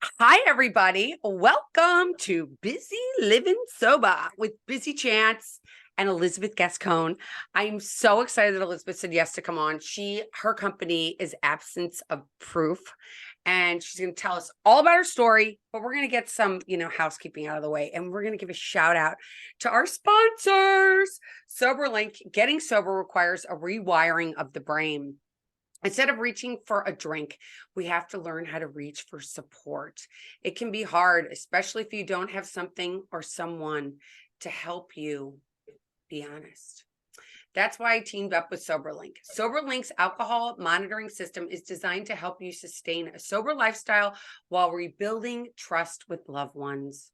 Hi, everybody. Welcome to Busy Living Sober with Busy Chance and Elizabeth Gascoigne. I'm so excited that Elizabeth said yes to come on. Her company is Absence of Proof, and she's going to tell us all about her story. But we're going to get some, housekeeping out of the way, and we're going to give a shout out to our sponsors. SoberLink. Getting sober requires a rewiring of the brain. Instead of reaching for a drink, we have to learn how to reach for support. It can be hard, especially if you don't have something or someone to help you be honest. That's why I teamed up with SoberLink. SoberLink's alcohol monitoring system is designed to help you sustain a sober lifestyle while rebuilding trust with loved ones.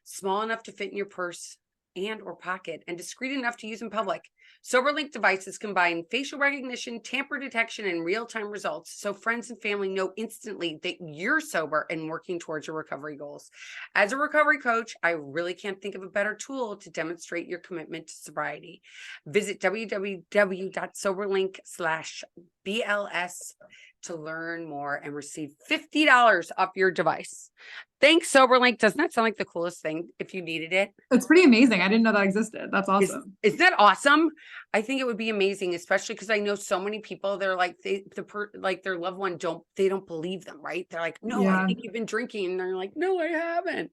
Small enough to fit in your purse and or pocket, and discreet enough to use in public. SoberLink devices combine facial recognition, tamper detection, and real-time results, so friends and family know instantly that you're sober and working towards your recovery goals. As a recovery coach, I really can't think of a better tool to demonstrate your commitment to sobriety. Visit www.soberlink.com/BLS to learn more and receive $50 off your device. Thanks, SoberLink. Doesn't that sound like the coolest thing if you needed it? It's pretty amazing. I didn't know that existed. That's awesome. Isn't that awesome? I think it would be amazing, especially because I know so many people. They're like like their loved one don't believe them, right? They're like, no, I Yeah. think you've been drinking, and they're like, no, I haven't.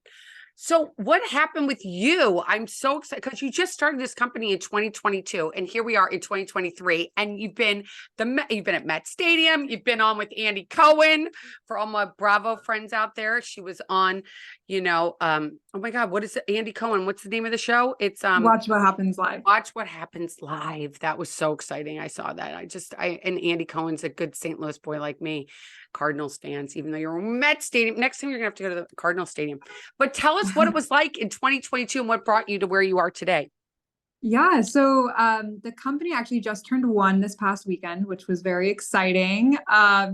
So what happened with you? I'm so excited because you just started this company in 2022, and here we are in 2023, and you've been at Met Stadium. You've been on with Andy Cohen. For all my Bravo friends out there, she was on. Oh my God, what is it? Andy Cohen. What's the name of the show? It's Watch What Happens Live. Watch What Happens Live. That was so exciting. I saw that. And Andy Cohen's a good St. Louis boy like me, Cardinals fans, even though you're Met Stadium. Next time you're gonna have to go to the Cardinal Stadium. But tell us what it was like in 2022 and what brought you to where you are today. Yeah, so the company actually just turned one this past weekend, which was very exciting. I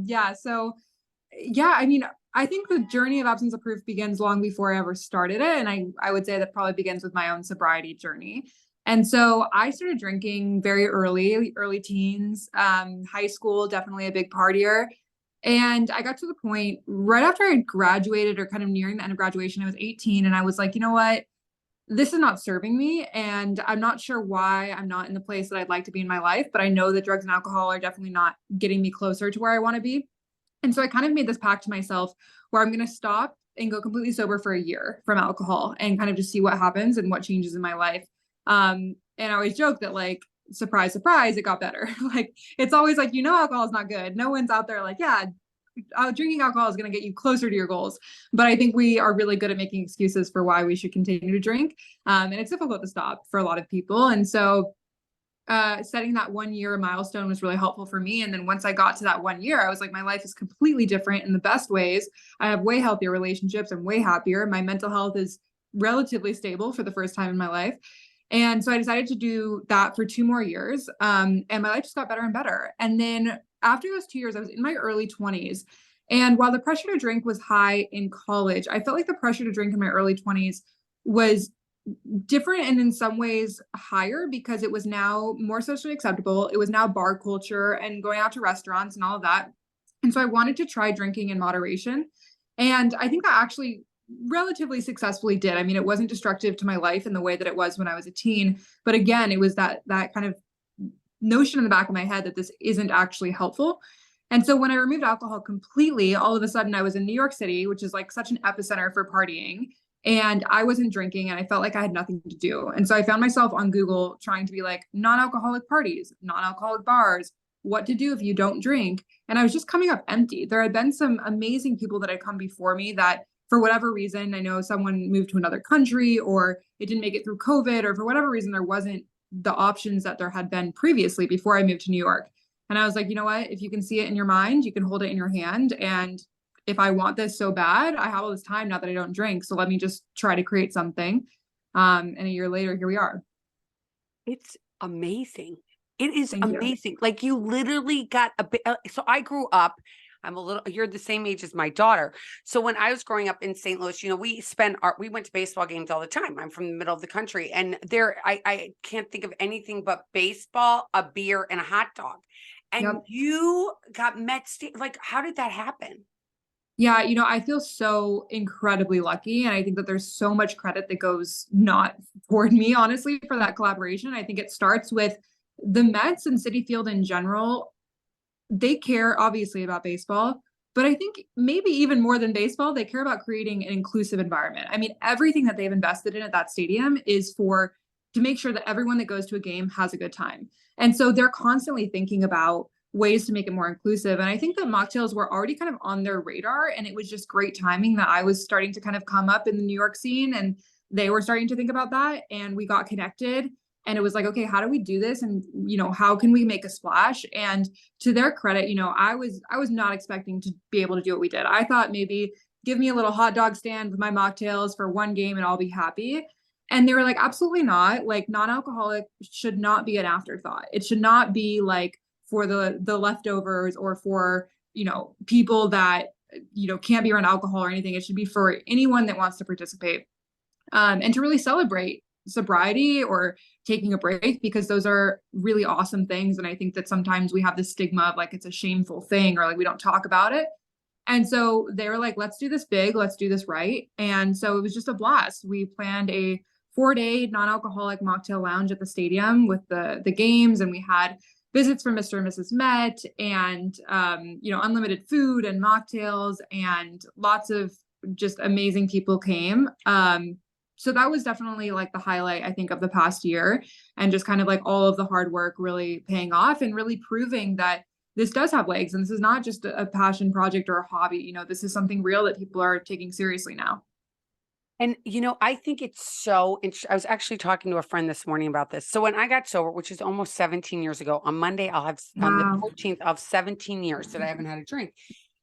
mean, I think the journey of absence of proof begins long before I ever started it. And I would say that probably begins with my own sobriety journey. And so I started drinking very early teens, high school, definitely a big partier. And I got to the point right after I graduated or kind of nearing the end of graduation, I was 18 and I was like, you know what? This is not serving me. And I'm not sure why I'm not in the place that I'd like to be in my life, but I know that drugs and alcohol are definitely not getting me closer to where I want to be. And so I kind of made this pact to myself where I'm going to stop and go completely sober for a year from alcohol and kind of just see what happens and what changes in my life. And I always joke that, like, surprise, surprise, it got better. Like, it's always like, alcohol is not good. No one's out there like, yeah, drinking alcohol is going to get you closer to your goals. But I think we are really good at making excuses for why we should continue to drink. And it's difficult to stop for a lot of people. And so setting that 1 year milestone was really helpful for me. And then once I got to that 1 year, I was like, my life is completely different in the best ways. I have way healthier relationships. I'm way happier. My mental health is relatively stable for the first time in my life. And so I decided to do that for 2 more years. And my life just got better and better. And then after those 2 years, I was in my early 20s. And while the pressure to drink was high in college, I felt like the pressure to drink in my early 20s was different and in some ways higher because it was now more socially acceptable. It was now bar culture and going out to restaurants and all of that. And so I wanted to try drinking in moderation. And I think I actually relatively successfully did. I mean, it wasn't destructive to my life in the way that it was when I was a teen. But again, it was that kind of notion in the back of my head that this isn't actually helpful. And so when I removed alcohol completely, all of a sudden I was in New York City, which is like such an epicenter for partying. And I wasn't drinking and I felt like I had nothing to do. And so I found myself on Google trying to be like non-alcoholic parties, non-alcoholic bars, what to do if you don't drink. And I was just coming up empty. There had been some amazing people that had come before me that for whatever reason, I know someone moved to another country or it didn't make it through COVID or for whatever reason, there wasn't the options that there had been previously before I moved to New York. And I was like, you know what? If you can see it in your mind, you can hold it in your hand. And if I want this so bad, I have all this time now that I don't drink. So let me just try to create something. And a year later, here we are. It's amazing. It is Thank you. amazing. Like you literally got a bit. So I grew up. You're the same age as my daughter. So when I was growing up in St. Louis, we went to baseball games all the time. I'm from the middle of the country and I can't think of anything but baseball, a beer and a hot dog. And Yep. you got Met State. Like, how did that happen? Yeah, I feel so incredibly lucky. And I think that there's so much credit that goes not toward me, honestly, for that collaboration. I think it starts with the Mets and Citi Field in general. They care obviously about baseball, but I think maybe even more than baseball, they care about creating an inclusive environment. I mean, everything that they've invested in at that stadium is for to make sure that everyone that goes to a game has a good time. And so they're constantly thinking about ways to make it more inclusive. And I think that mocktails were already kind of on their radar. And it was just great timing that I was starting to kind of come up in the New York scene and they were starting to think about that. And we got connected. And it was like, okay, how do we do this? And, how can we make a splash? And to their credit, I was not expecting to be able to do what we did. I thought maybe give me a little hot dog stand with my mocktails for one game and I'll be happy. And they were like, absolutely not. Like non-alcoholic should not be an afterthought. It should not be like for the leftovers or for, people that, can't be around alcohol or anything. It should be for anyone that wants to participate. And to really celebrate sobriety or taking a break because those are really awesome things. And I think that sometimes we have this stigma of like it's a shameful thing or like we don't talk about it. And so they were like, let's do this big, let's do this right. And so it was just a blast. We planned a 4-day non-alcoholic mocktail lounge at the stadium with the games, and we had visits from Mr. and Mrs. Met and unlimited food and mocktails, and lots of just amazing people came. So that was definitely like the highlight, I think, of the past year, and just kind of like all of the hard work really paying off and really proving that this does have legs and this is not just a passion project or a hobby. This is something real that people are taking seriously now. And I think it's so interesting. I was actually talking to a friend this morning about this. So when I got sober, which is almost 17 years ago, on Monday, I'll have on the Wow. 14th of 17 years that I haven't had a drink.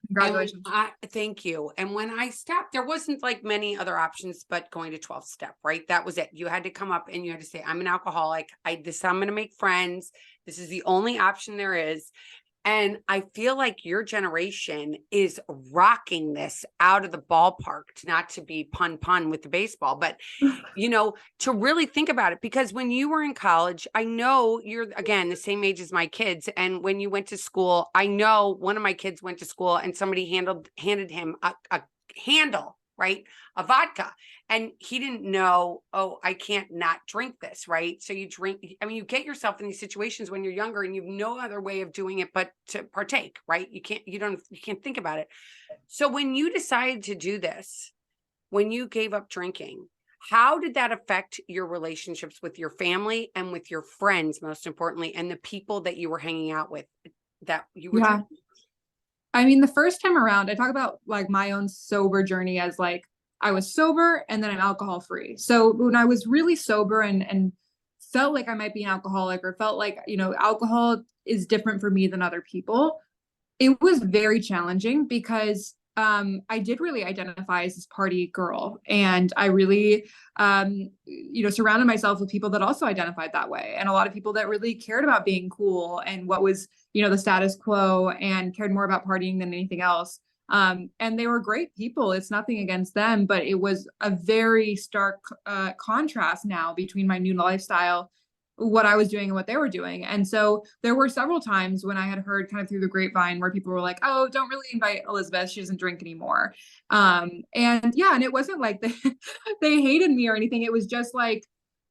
And when Congratulations. thank you. And when I stopped, there wasn't like many other options but going to 12 step, right? That was it. You had to come up and you had to say, I'm an alcoholic. I'm going to make friends. This is the only option there is. And I feel like your generation is rocking this out of the ballpark, not to be pun with the baseball, but to really think about it, because when you were in college, I know you're again the same age as my kids. And when you went to school, I know one of my kids went to school and somebody handed him a handle, right? A vodka. And he didn't know, oh, I can't not drink this, right? So you drink, I mean, you get yourself in these situations when you're younger and you've no other way of doing it but to partake, right? You can't think about it. So when you decided to do this, when you gave up drinking, how did that affect your relationships with your family and with your friends, most importantly, and the people that you were hanging out with that you were Yeah. drinking? I mean, the first time around, I talk about like my own sober journey as like I was sober and then I'm alcohol free. So when I was really sober and felt like I might be an alcoholic or felt like, alcohol is different for me than other people, it was very challenging because I did really identify as this party girl, and I really surrounded myself with people that also identified that way, and a lot of people that really cared about being cool and what was the status quo and cared more about partying than anything else. And they were great people. It's nothing against them, but it was a very stark contrast now between my new lifestyle, what I was doing and what they were doing. And so there were several times when I had heard kind of through the grapevine where people were like, oh, don't really invite Elizabeth. She doesn't drink anymore. And yeah, and it wasn't like they hated me or anything. It was just like,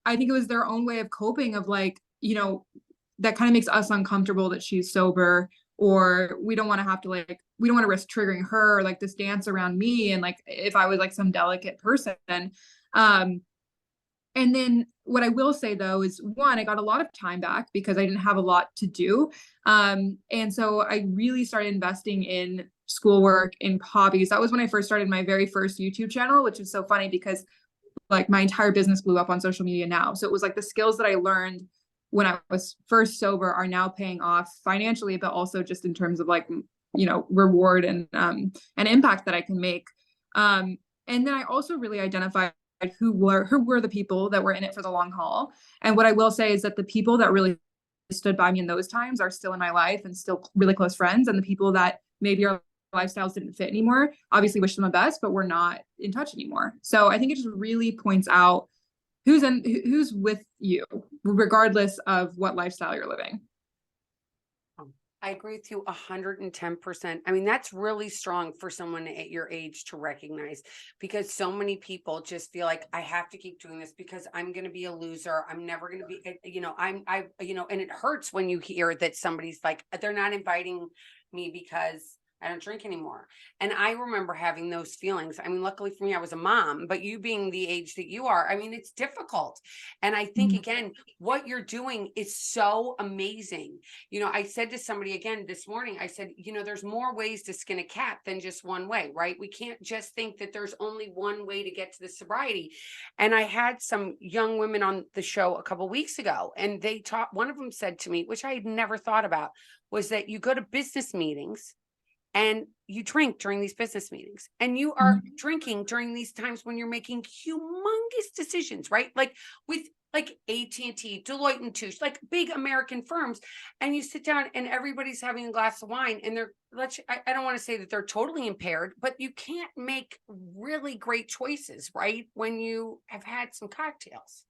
I think it was their own way of coping of like, that kind of makes us uncomfortable that she's sober, or we don't want to have to like, we don't want to risk triggering her or like this dance around me. And like, if I was like some delicate person, um, and then what I will say though is one, I got a lot of time back because I didn't have a lot to do. And so I really started investing in schoolwork, in hobbies. That was when I first started my very first YouTube channel, which is so funny because like my entire business blew up on social media now. So it was like the skills that I learned when I was first sober are now paying off financially, but also just in terms of like, reward and impact that I can make. And then I also really identified who were the people that were in it for the long haul. And what I will say is that the people that really stood by me in those times are still in my life and still really close friends. And the people that maybe our lifestyles didn't fit anymore, obviously wish them the best, but we're not in touch anymore. So I think it just really points out who's with you, regardless of what lifestyle you're living. I agree with you 110%. I mean, that's really strong for someone at your age to recognize, because so many people just feel like I have to keep doing this because I'm going to be a loser. I'm never going to be, and it hurts when you hear that somebody's like, they're not inviting me because I don't drink anymore. And I remember having those feelings. I mean, luckily for me, I was a mom, but you being the age that you are, I mean, it's difficult. And I think, Mhm. again, what you're doing is so amazing. I said to somebody again this morning, I said, there's more ways to skin a cat than just one way, right? We can't just think that there's only one way to get to the sobriety. And I had some young women on the show a couple of weeks ago, and one of them said to me, which I had never thought about, was that you go to business meetings and you drink during these business meetings, and you are Mhm. drinking during these times when you're making humongous decisions, right? Like with like AT&T, Deloitte and Touche, like big American firms, and you sit down and everybody's having a glass of wine, and I don't want to say that they're totally impaired, but you can't make really great choices, right? When you have had some cocktails.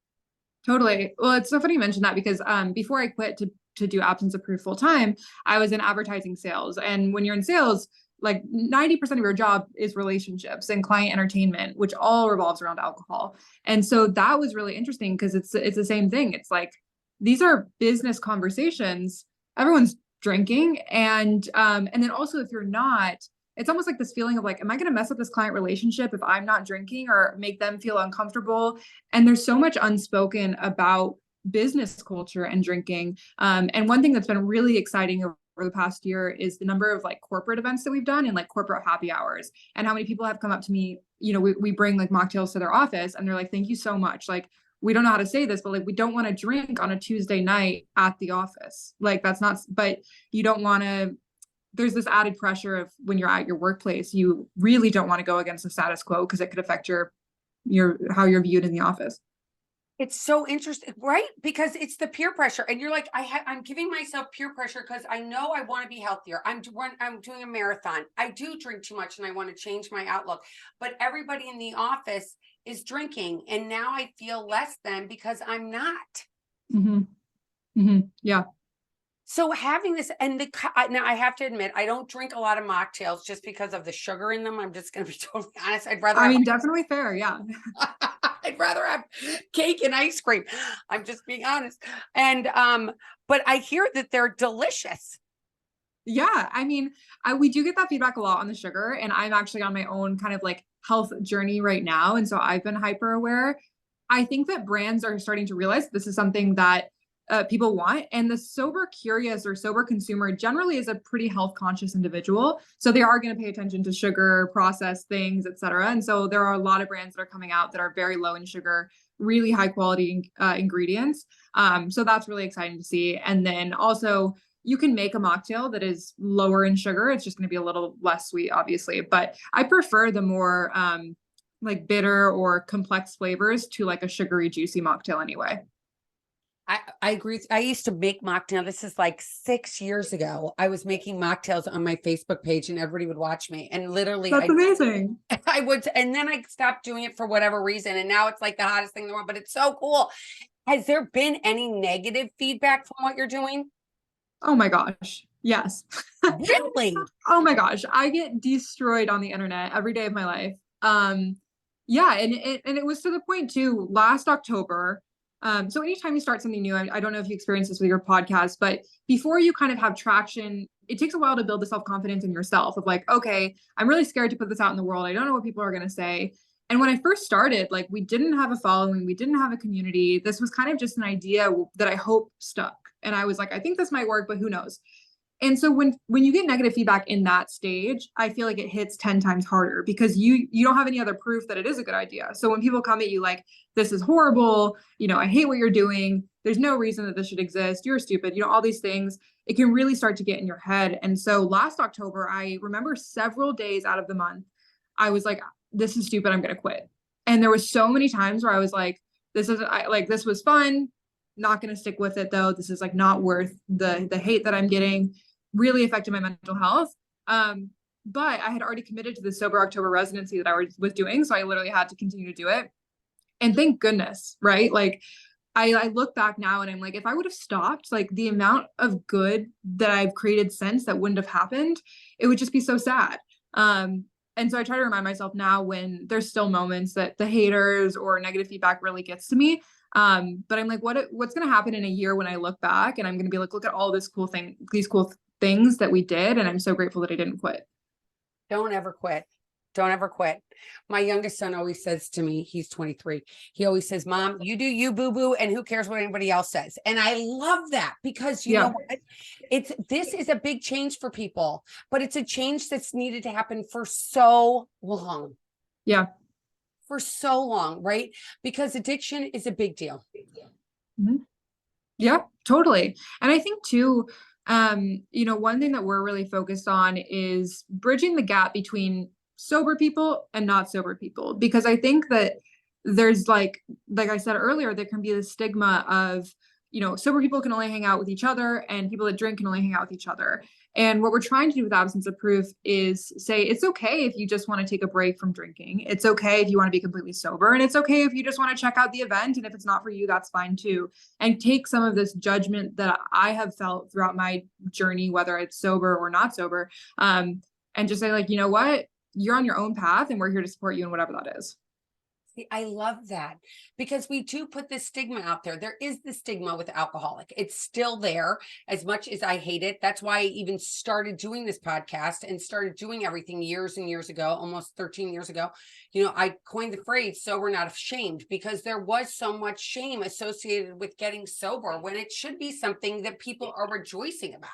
Totally. Well, it's so funny you mentioned that because before I quit to do absence of proof full time, I was in advertising sales. And when you're in sales, like 90% of your job is relationships and client entertainment, which all revolves around alcohol. And so that was really interesting because it's the same thing. It's like these are business conversations. Everyone's drinking, and then also if you're not, it's almost like this feeling of like, am I going to mess up this client relationship if I'm not drinking or make them feel uncomfortable? And there's so much unspoken about business culture and drinking. And one thing that's been really exciting over the past year is the number of like corporate events that we've done and like corporate happy hours, and how many people have come up to me. We bring like mocktails to their office and they're like, thank you so much. Like, we don't know how to say this, but like, we don't want to drink on a Tuesday night at the office. Like, that's not, but you don't want to, there's this added pressure of when you're at your workplace, you really don't want to go against the status quo because it could affect your how you're viewed in the office. It's so interesting, right? Because it's the peer pressure, and you're like, I'm giving myself peer pressure because I know I want to be healthier. I'm doing a marathon. I do drink too much, and I want to change my outlook. But everybody in the office is drinking, and now I feel less than because I'm not. Mm-hmm. Mm-hmm. Yeah. So having this, and now I have to admit, I don't drink a lot of mocktails just because of the sugar in them. I'm just going to be totally honest. I'd rather I have mean, definitely fair. Yeah. I'd rather have cake and ice cream. I'm just being honest. And but I hear that they're delicious. Yeah. I mean, we do get that feedback a lot on the sugar, and I'm actually on my own kind of like health journey right now. And so I've been hyper aware. I think that brands are starting to realize this is something that people want. And the sober curious or sober consumer generally is a pretty health conscious individual. So they are going to pay attention to sugar, processed things, et cetera. And so there are a lot of brands that are coming out that are very low in sugar, really high quality ingredients. So that's really exciting to see. And then also, you can make a mocktail that is lower in sugar. It's just going to be a little less sweet, obviously. But I prefer the more like bitter or complex flavors to like a sugary, juicy mocktail anyway. I agree. I used to make mocktail. This is like 6 years ago. I was making mocktails on my Facebook page, and everybody would watch me. And literally, That's amazing. I would, and then I stopped doing it for whatever reason. And now it's like the hottest thing in the world. But it's so cool. Has there been any negative feedback from what you're doing? Oh my gosh. Yes. Really? Oh my gosh. I get destroyed on the internet every day of my life. Yeah, and it was to the point too, last October. So anytime you start something new, I don't know if you experience this with your podcast, but before you kind of have traction, it takes a while to build the self-confidence in yourself of like, okay, I'm really scared to put this out in the world. I don't know what people are going to say. And when I first started, like we didn't have a following, we didn't have a community. This was kind of just an idea that I hope stuck. And I was like, I think this might work, but who knows? And so when you get negative feedback in that stage, I feel like it hits 10 times harder because you don't have any other proof that it is a good idea. So when people come at you like, this is horrible, I hate what you're doing, there's no reason that this should exist, you're stupid, all these things, it can really start to get in your head. And so last October, I remember several days out of the month, I was like, this is stupid, I'm gonna quit. And there was so many times where I was like, this was fun, not going to stick with it though. This is like not worth the hate that I'm getting. Really affected my mental health. But I had already committed to the sober October residency that I was doing, so I literally had to continue to do it. And thank goodness, right? Like I look back now and I'm like, if I would have stopped, like the amount of good that I've created since that wouldn't have happened, it would just be so sad. And so I try to remind myself now when there's still moments that the haters or negative feedback really gets to me. But I'm like, what's going to happen in a year when I look back and I'm going to be like, look at all this cool thing, these cool things that we did. And I'm so grateful that I didn't quit. Don't ever quit. Don't ever quit. My youngest son always says to me, he's 23. He always says, Mom, you do you, boo boo, and who cares what anybody else says? And I love that because you know Yeah. what? This is a big change for people, but it's a change that's needed to happen for so long. Yeah. For so long, right? Because addiction is a big deal. Mm-hmm. Yeah, totally. And I think too, one thing that we're really focused on is bridging the gap between sober people and not sober people, because I think that there's like I said earlier, there can be the stigma of, sober people can only hang out with each other and people that drink can only hang out with each other. And what we're trying to do with Absence of Proof is say it's okay if you just want to take a break from drinking. It's okay if you want to be completely sober. And it's okay if you just want to check out the event. And if it's not for you, that's fine too. And take some of this judgment that I have felt throughout my journey, whether it's sober or not sober, and just say, like, you know what? You're on your own path and we're here to support you in whatever that is. I love that because we do put this stigma out there. There is the stigma with alcoholic. It's still there as much as I hate it. That's why I even started doing this podcast and started doing everything years and years ago, almost 13 years ago. I coined the phrase sober, not ashamed, because there was so much shame associated with getting sober when it should be something that people are rejoicing about.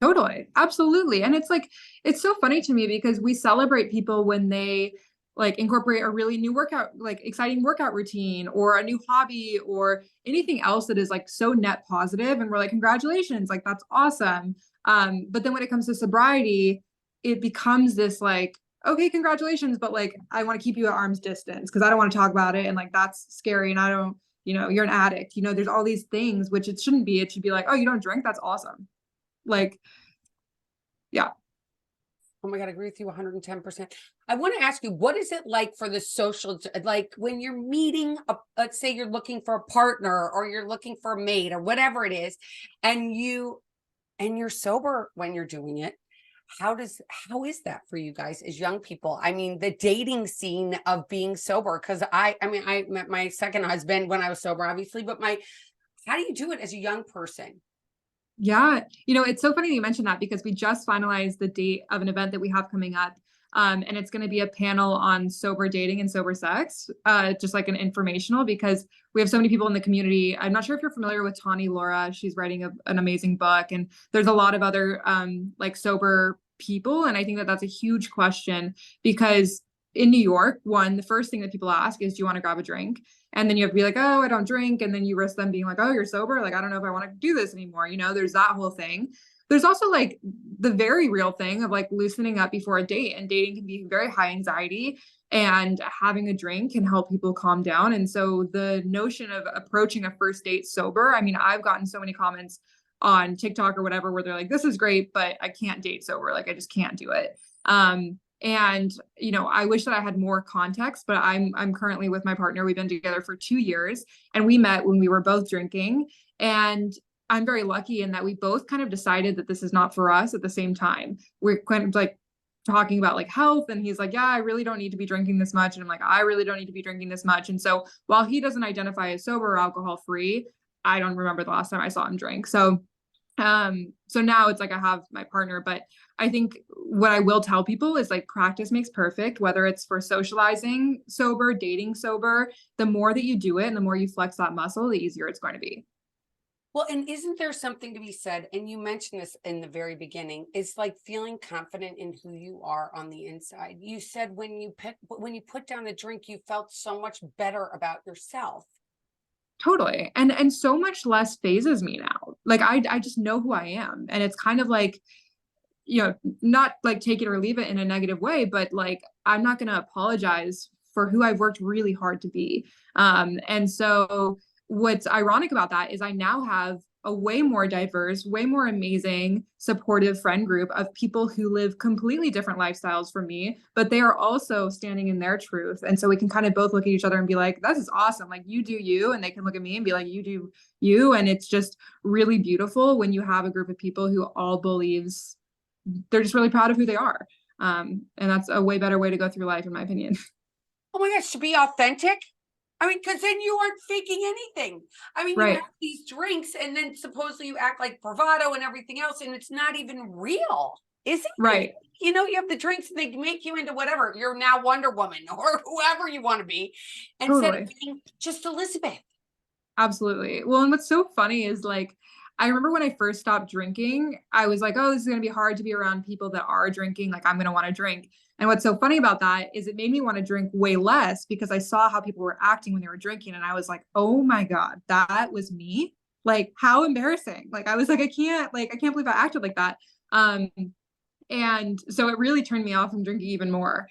Totally. Absolutely. And it's like, it's so funny to me because we celebrate people when they like incorporate a really new workout, like exciting workout routine or a new hobby or anything else that is like so net positive. And we're like, congratulations, like that's awesome. But then when it comes to sobriety, it becomes this like, okay, congratulations, but like I want to keep you at arm's distance because I don't want to talk about it. And like that's scary. And I don't, you're an addict. There's all these things which it shouldn't be. It should be like, oh, you don't drink? That's awesome. Like, yeah. Oh my God, I agree with you 110%. I want to ask you, what is it like for the social, like when you're meeting, let's say you're looking for a partner or you're looking for a mate or whatever it is, and you're sober when you're doing it. How is that for you guys as young people? I mean, the dating scene of being sober, because I met my second husband when I was sober, obviously, but how do you do it as a young person? Yeah. It's so funny that you mentioned that because we just finalized the date of an event that we have coming up. And it's going to be a panel on sober dating and sober sex, just like an informational, because we have so many people in the community. I'm not sure if you're familiar with Tawny Laura. She's writing an amazing book, and there's a lot of other like sober people. And I think that that's a huge question because in New York, the first thing that people ask is, do you want to grab a drink? And then you have to be like, oh, I don't drink. And then you risk them being like, oh, you're sober. Like, I don't know if I want to do this anymore. There's that whole thing. There's also like the very real thing of like loosening up before a date, and dating can be very high anxiety, and having a drink can help people calm down. And so the notion of approaching a first date sober, I mean, I've gotten so many comments on TikTok or whatever, where they're like, this is great, but I can't date sober. Like, I just can't do it. And I wish that I had more context, but I'm currently with my partner. We've been together for 2 years, and we met when we were both drinking. And I'm very lucky in that we both kind of decided that this is not for us at the same time. We're kind of like talking about like health, and he's like, yeah, I really don't need to be drinking this much. And I'm like, I really don't need to be drinking this much. And so while he doesn't identify as sober or alcohol free, I don't remember the last time I saw him drink. So now it's like I have my partner, but I think what I will tell people is like practice makes perfect, whether it's for socializing sober, dating sober. The more that you do it and the more you flex that muscle, the easier it's going to be. Well, and isn't there something to be said? And you mentioned this in the very beginning, it's like feeling confident in who you are on the inside. You said when you put down the drink, you felt so much better about yourself. Totally. And so much less phases me now. Like I just know who I am. And it's kind of like, not like take it or leave it in a negative way, but like I'm not going to apologize for who I've worked really hard to be. And so what's ironic about that is I now have a way more diverse, way more amazing, supportive friend group of people who live completely different lifestyles from me, but they are also standing in their truth. And so we can kind of both look at each other and be like, this is awesome. Like you do you, and they can look at me and be like, you do you. And it's just really beautiful when you have a group of people who all believes they're just really proud of who they are. And that's a way better way to go through life, in my opinion. Oh my gosh, to be authentic. I mean, because then you aren't faking anything. I mean, you Right. have these drinks and then supposedly you act like bravado and everything else, and it's not even real, is it? Right. You know, you have the drinks and they make you into whatever. You're now Wonder Woman or whoever you want to be, instead of Totally. being just Elizabeth. Absolutely. Well, and what's so funny is like, I remember when I first stopped drinking, I was like, oh, this is going to be hard to be around people that are drinking. Like, I'm going to want to drink. And what's so funny about that is it made me want to drink way less because I saw how people were acting when they were drinking. And I was like, oh my God, that was me. Like, how embarrassing. Like, I was like, I can't believe I acted like that. And so it really turned me off from drinking even more.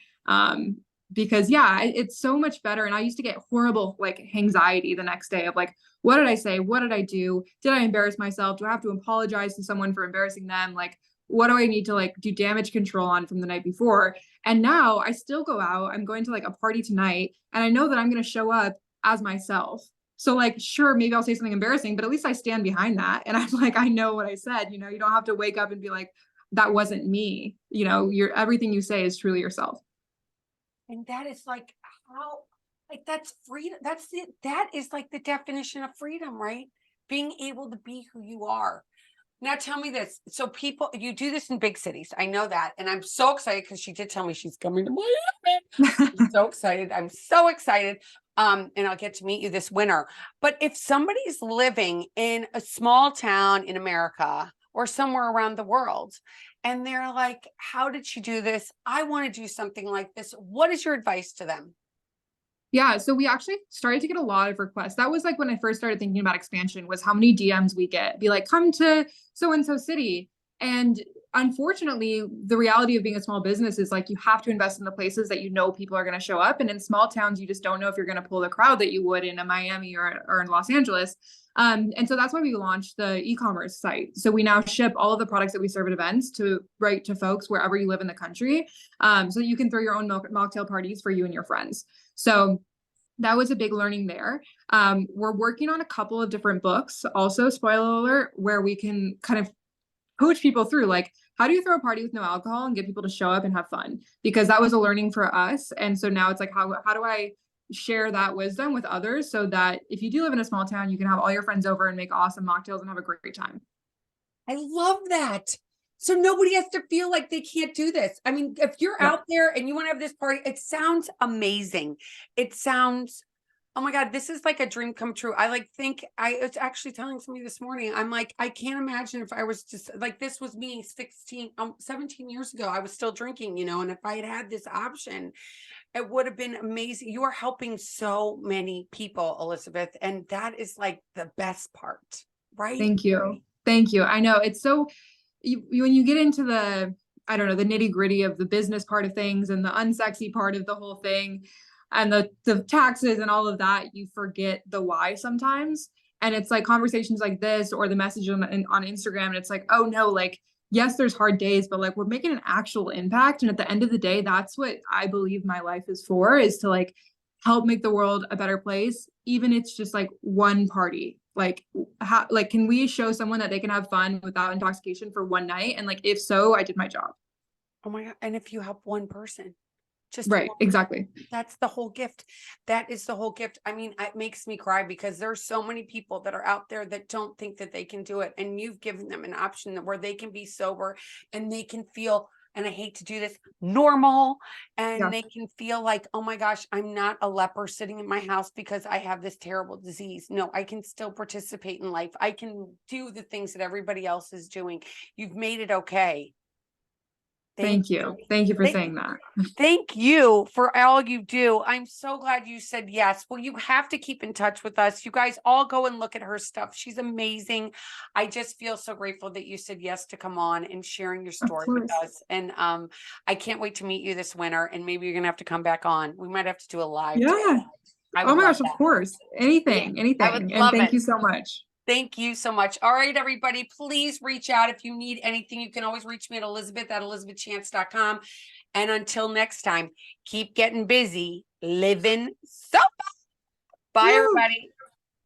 Because yeah, it's so much better. And I used to get horrible like anxiety the next day of like, what did I say? What did I do? Did I embarrass myself? Do I have to apologize to someone for embarrassing them? Like, what do I need to like do damage control on from the night before? And now I still go out. I'm going to like a party tonight, and I know that I'm going to show up as myself. So like, sure, maybe I'll say something embarrassing, but at least I stand behind that. And I'm like, I know what I said. You know, you don't have to wake up and be like, that wasn't me. You know, your everything you say is truly yourself. And that is like how, like that's freedom. That's it. That is like the definition of freedom, right? Being able to be who you are. Now tell me this. So people, you do this in big cities. I know that. And I'm so excited because she did tell me she's coming to Miami. I'm so excited. I'm so excited. And I'll get to meet you this winter. But if somebody's living in a small town in America or somewhere around the world, and they're like, how did she do this? I want to do something like this. What is your advice to them? Yeah, so we actually started to get a lot of requests. That was like when I first started thinking about expansion, was how many DMs we get. Be like, come to so and so city. And unfortunately, the reality of being a small business is like you have to invest in the places that you know people are going to show up. And in small towns, you just don't know if you're going to pull the crowd that you would in a Miami or in Los Angeles. And so that's why we launched the e-commerce site. So we now ship all of the products that we serve at events to right to folks wherever you live in the country. So you can throw your own mocktail parties for you and your friends. So that was a big learning there. We're working on a couple of different books, also, spoiler alert, where we can kind of coach people through like, how do you throw a party with no alcohol and get people to show up and have fun? Because that was a learning for us. And so now it's like, how do I share that wisdom with others so that if you do live in a small town, you can have all your friends over and make awesome mocktails and have a great time. I love that. So nobody has to feel like they can't do this. I mean, if you're Yep. out there and you want to have this party, it sounds amazing. It sounds, oh my God, this is like a dream come true. I like think I was actually telling somebody this morning. I'm like, I can't imagine if I was just like this was me 16, 17 years ago. I was still drinking, you know, and if I had had this option, it would have been amazing. You are helping so many people, Elizabeth, and that is like the best part, right? Thank you. Thank you. I know it's so when you get into the, I don't know, the nitty gritty of the business part of things and the unsexy part of the whole thing and the taxes and all of that, you forget the why sometimes. And it's like conversations like this or the message on Instagram. And it's like, oh no, like, yes, there's hard days, but like we're making an actual impact. And at the end of the day, that's what I believe my life is for, is to like help make the world a better place. Even it's just like one party. Like how like can we show someone that they can have fun without intoxication for one night? And like if so, I did my job. Oh my God. And if you help one person, just Right, one, exactly. that's the whole gift. That is the whole gift. I mean, it makes me cry because there's so many people that are out there that don't think that they can do it. And you've given them an option where they can be sober and they can feel, and I hate to do this, normal. And Yeah. they can feel like, oh my gosh, I'm not a leper sitting in my house because I have this terrible disease. No, I can still participate in life. I can do the things that everybody else is doing. You've made it okay. Thank Thank you. you. Thank you for Thank saying that. Thank you for all you do. I'm so glad you said yes. Well, you have to keep in touch with us. You guys all go and look at her stuff. She's amazing. I just feel so grateful that you said yes to come on and sharing your Of story with course. us. And I can't wait to meet you this winter. And maybe you're gonna have to come back on. We might have to do a live together. Yeah. I Oh would my love gosh, of that. course. Yeah, Anything, I would anything. And love thank it. you so much. Thank you so much. All right, everybody, please reach out if you need anything. You can always reach me at elizabeth@elizabethchance.com. And until next time, keep getting busy, living sober. Bye, Woo! everybody.